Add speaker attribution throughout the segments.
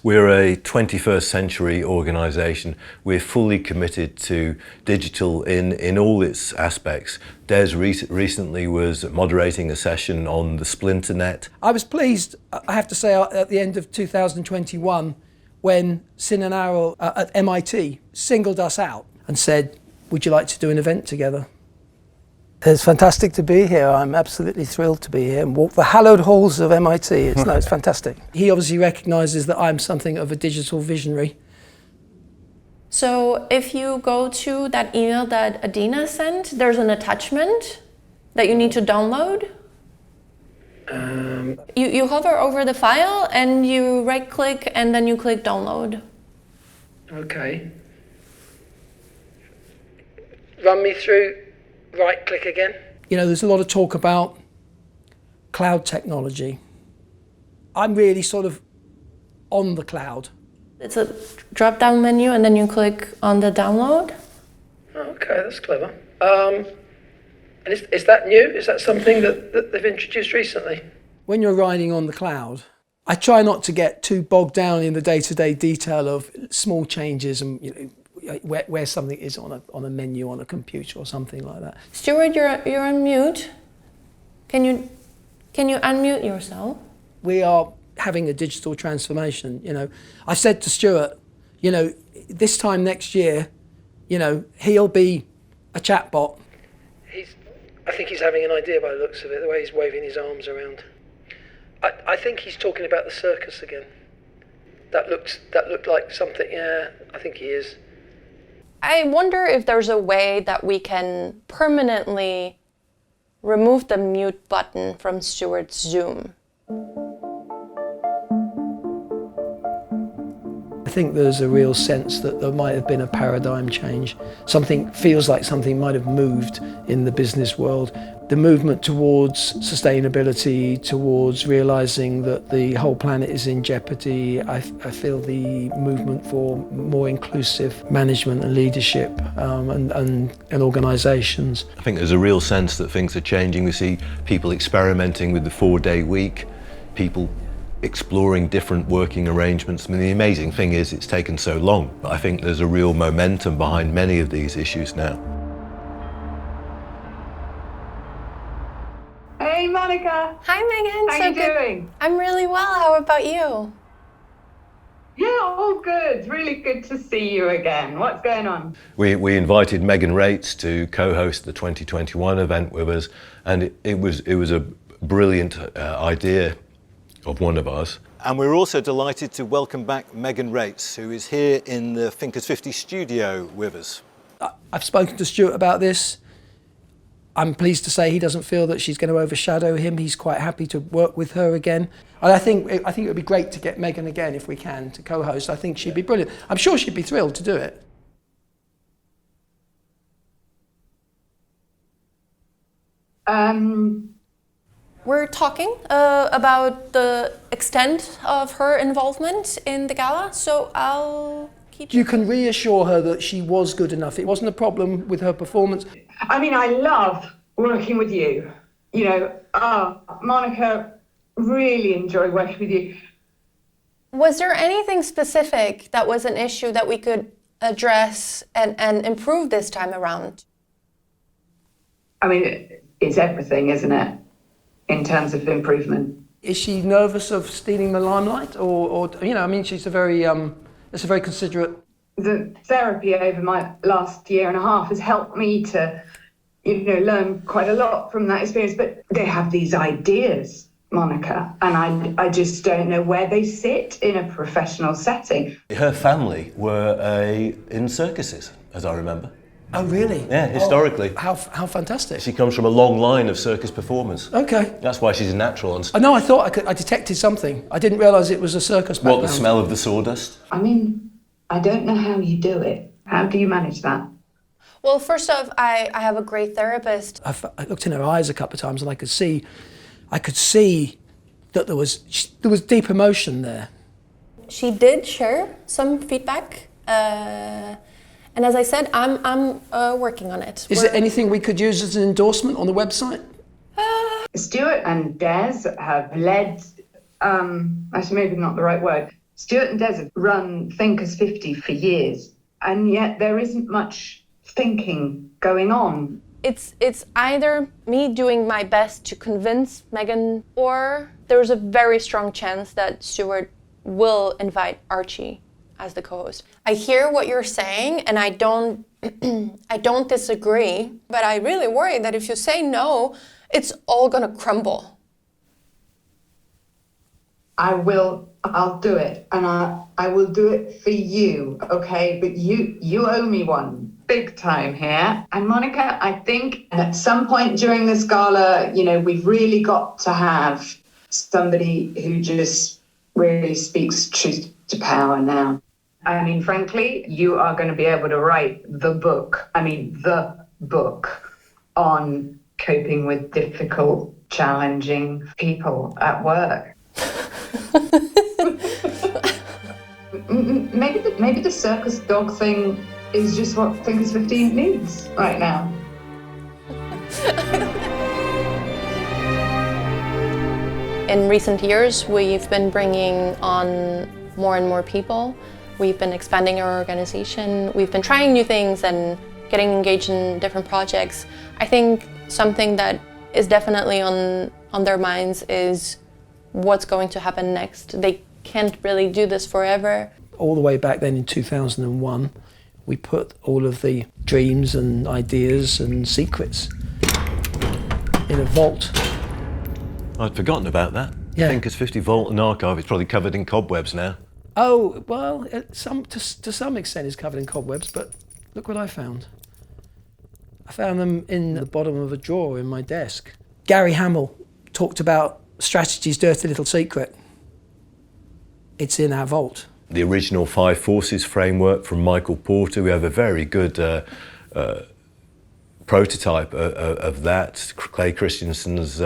Speaker 1: We're a 21st century organisation. We're fully committed to digital in all its aspects. Des recently was moderating a session on the Splinternet.
Speaker 2: I was pleased, I have to say, at the end of 2021, when Sin and Arul at MIT singled us out and said, would you like to do an event together? It's fantastic to be here. I'm absolutely thrilled to be here and walk the hallowed halls of MIT. It's fantastic. He obviously recognises that I'm something of a digital visionary.
Speaker 3: So if you go to that email that Adina sent, there's an attachment that you need to download. You hover over the file and you right-click and then you click download.
Speaker 2: Okay. Run me through. Right-click again. You know, there's a lot of talk about cloud technology. I'm really sort of on the cloud.
Speaker 3: It's a drop-down menu and then you click on the download.
Speaker 2: Okay, that's clever. And is that new? Is that something that they've introduced recently? When you're riding on the cloud, I try not to get too bogged down in the day-to-day detail of small changes and, you know, where something is on a menu on a computer or something like that.
Speaker 3: Stuart, you're on mute. Can you unmute yourself?
Speaker 2: We are having a digital transformation. You know, I said to Stuart, you know, this time next year, you know, he'll be a chatbot. I think he's having an idea by the looks of it, the way he's waving his arms around. I think he's talking about the circus again. That looked like something. Yeah, I think he is.
Speaker 3: I wonder if there's a way that we can permanently remove the mute button from Stuart's Zoom.
Speaker 2: I think there's a real sense that there might have been a paradigm change. Something feels like something might have moved in the business world. The movement towards sustainability, towards realizing that the whole planet is in jeopardy. I feel the movement for more inclusive management and leadership and organizations.
Speaker 1: I think there's a real sense that things are changing. We see people experimenting with the 4-day week, people exploring different working arrangements. I mean, the amazing thing is it's taken so long. I think there's a real momentum behind many of these issues now.
Speaker 4: Hey, Monica.
Speaker 3: Hi, Megan.
Speaker 4: How are you doing?
Speaker 3: I'm really well. How about you?
Speaker 4: Yeah, all good. Really good to see you again. What's going on?
Speaker 1: We invited Megan Reitz to co-host the 2021 event with us, and it was a brilliant idea of one of us. And we're also delighted to welcome back Megan Reitz, who is here in the Thinkers50 studio with us.
Speaker 2: I've spoken to Stuart about this. I'm pleased to say he doesn't feel that she's going to overshadow him. He's quite happy to work with her again. And I think it would be great to get Megan again if we can to co-host. I think she'd be brilliant. I'm sure she'd be thrilled to do it.
Speaker 3: We're talking about the extent of her involvement in the gala, so I'll keep
Speaker 2: you can reassure her that she was good enough. It wasn't a problem with her performance.
Speaker 4: I mean, I love working with you. You know, Monica, really enjoy working with you.
Speaker 3: Was there anything specific that was an issue that we could address and improve this time around?
Speaker 4: I mean, it's everything, isn't it? In terms of improvement.
Speaker 2: Is she nervous of stealing the limelight, or you know? I mean, she's a very considerate.
Speaker 4: The therapy over my last year and a half has helped me to, you know, learn quite a lot from that experience. But they have these ideas, Monica, and I just don't know where they sit in a professional setting.
Speaker 1: Her family were in circuses, as I remember.
Speaker 2: Oh, really?
Speaker 1: Yeah, historically.
Speaker 2: How fantastic.
Speaker 1: She comes from a long line of circus performers.
Speaker 2: Okay.
Speaker 1: That's why she's a natural.
Speaker 2: I know, I thought I detected something. I didn't realise it was a circus background.
Speaker 1: What, the smell of the sawdust?
Speaker 4: I mean, I don't know how you do it. How do you manage that?
Speaker 3: Well, first off, I have a great therapist.
Speaker 2: I looked in her eyes a couple of times and I could see that there was deep emotion there.
Speaker 3: She did share some feedback. And as I said, I'm working on it.
Speaker 2: Is there anything we could use as an endorsement on the website?
Speaker 4: Stuart and Des have led, actually maybe not the right word, Stuart and Des have run Thinkers50 for years, and yet there isn't much thinking going on.
Speaker 3: It's either me doing my best to convince Megan, or there's a very strong chance that Stuart will invite Archie as the co-host. I hear what you're saying, and I don't disagree, but I really worry that if you say no, it's all gonna crumble.
Speaker 4: I'll do it, and I will do it for you, okay? But you owe me one, big time here. And Monica, I think at some point during this gala, you know, we've really got to have somebody who just really speaks truth to power now. I mean, frankly, you are going to be able to write the book on coping with difficult, challenging people at work. Maybe the circus dog thing is just what Thinkers50 needs right now.
Speaker 3: In recent years, we've been bringing on more and more people. We've been expanding our organization. We've been trying new things and getting engaged in different projects. I think something that is definitely on their minds is what's going to happen next. They can't really do this forever.
Speaker 2: All the way back then in 2001, we put all of the dreams and ideas and secrets in a vault.
Speaker 1: I'd forgotten about that.
Speaker 2: Yeah.
Speaker 1: Thinkers50 Vault and Archive is probably covered in cobwebs now.
Speaker 2: Oh, well, to some extent it's covered in cobwebs, but look what I found. I found them in the bottom of a drawer in my desk. Gary Hamill talked about strategy's dirty little secret. It's in our vault.
Speaker 1: The original 5 Forces framework from Michael Porter. We have a very good prototype of that. Clay Christensen's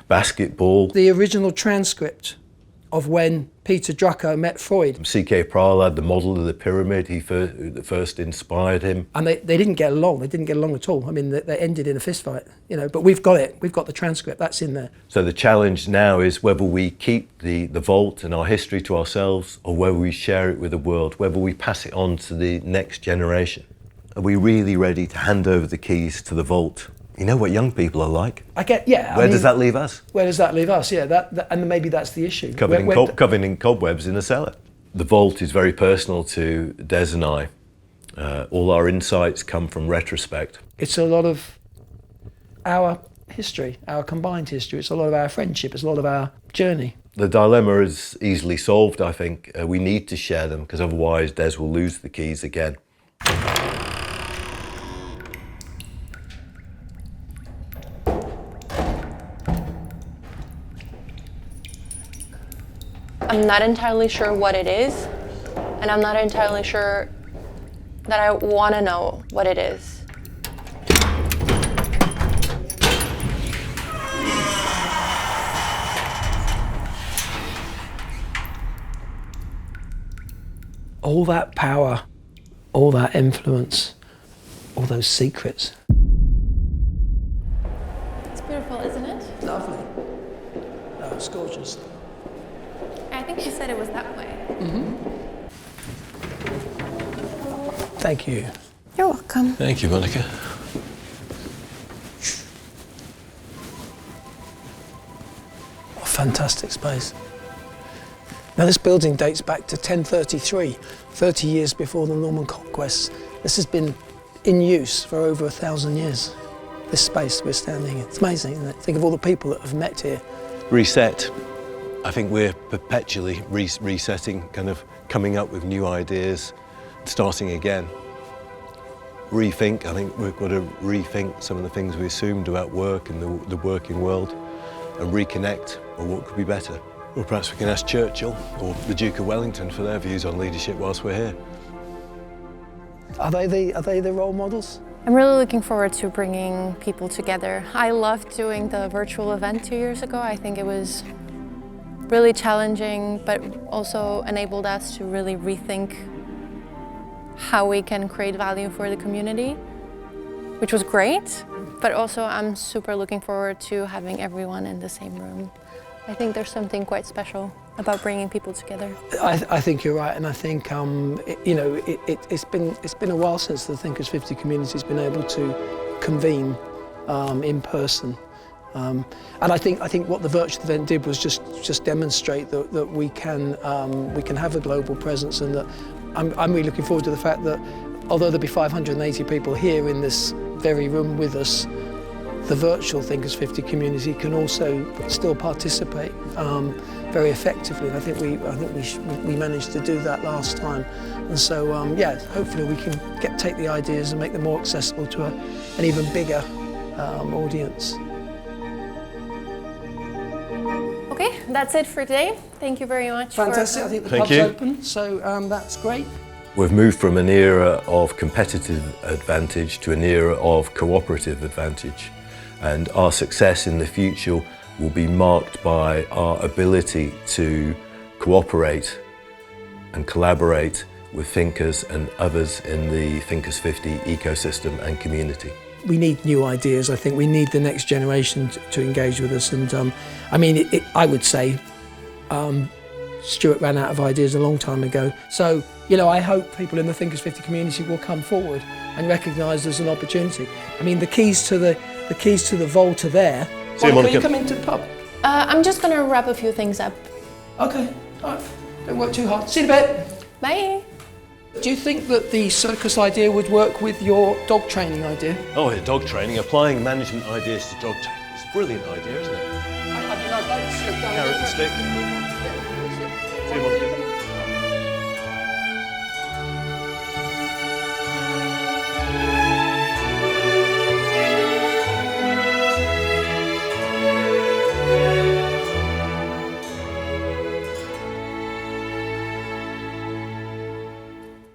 Speaker 1: basketball.
Speaker 2: The original transcript of when Peter Drucker met Freud.
Speaker 1: C.K. Prahl had the model of the pyramid. He first inspired him.
Speaker 2: And they didn't get along. They didn't get along at all. I mean, they ended in a fist fight, you know, but we've got it. We've got the transcript. That's in there.
Speaker 1: So the challenge now is whether we keep the vault and our history to ourselves, or whether we share it with the world, whether we pass it on to the next generation. Are we really ready to hand over the keys to the vault? You know what young people are like.
Speaker 2: Where
Speaker 1: does that leave us?
Speaker 2: Where does that leave us? Yeah, and maybe that's the issue.
Speaker 1: Covered in cobwebs in a cellar. The vault is very personal to Des and I. All our insights come from retrospect.
Speaker 2: It's a lot of our history, our combined history. It's a lot of our friendship. It's a lot of our journey.
Speaker 1: The dilemma is easily solved, I think. We need to share them, because otherwise Des will lose the keys again.
Speaker 3: I'm not entirely sure what it is, and I'm not entirely sure that I want to know what it is.
Speaker 2: All that power, all that influence, all those secrets.
Speaker 3: It's beautiful, isn't it?
Speaker 2: Lovely. Oh, it's gorgeous.
Speaker 3: I think she said it was that way.
Speaker 2: Mm-hmm. Thank you.
Speaker 3: You're welcome.
Speaker 1: Thank you, Monica.
Speaker 2: What a fantastic space. Now, this building dates back to 1033, 30 years before the Norman conquest. This has been in use for over 1,000 years. This space we're standing in. It's amazing, isn't it? Think of all the people that have met here.
Speaker 1: Reset. I think we're perpetually resetting, kind of coming up with new ideas, starting again. Rethink. I think we've got to rethink some of the things we assumed about work and the working world, and reconnect on what could be better. Or perhaps we can ask Churchill or the Duke of Wellington for their views on leadership whilst we're here.
Speaker 2: Are they the role models?
Speaker 3: I'm really looking forward to bringing people together. I loved doing the virtual event 2 years ago. I think it was really challenging, but also enabled us to really rethink how we can create value for the community, which was great. But also I'm super looking forward to having everyone in the same room. I think there's something quite special about bringing people together.
Speaker 2: I think you're right, and I think it's been a while since the Thinkers50 community has been able to convene in person, and I think what the virtual event did was just demonstrate that we can have a global presence, and that I'm really looking forward to the fact that although there'll be 580 people here in this very room with us, the virtual Thinkers50 community can also still participate very effectively. And I think we managed to do that last time. And so yeah, hopefully we can take the ideas and make them more accessible to an even bigger audience.
Speaker 3: Okay, that's it for today. Thank you very much.
Speaker 2: Fantastic. I think the pub's open, so that's great.
Speaker 1: We've moved from an era of competitive advantage to an era of cooperative advantage. And our success in the future will be marked by our ability to cooperate and collaborate with thinkers and others in the Thinkers50 ecosystem and community.
Speaker 2: We need new ideas. I think we need the next generation to engage with us. And I would say Stuart ran out of ideas a long time ago. So, I hope people in the Thinkers50 community will come forward and recognise there's an opportunity. I mean, the keys to the vault are there. Monica, you come into the pub?
Speaker 3: I'm just going to wrap a few things up.
Speaker 2: Okay, all right. Don't work too hard. See you in a bit.
Speaker 3: Bye.
Speaker 2: Do you think that the circus idea would work with your dog training idea?
Speaker 1: Oh, yeah, dog training, applying management ideas to dog training. It's a brilliant idea, isn't it?
Speaker 2: I'd like to
Speaker 1: Carrot and stick. See you, Monica.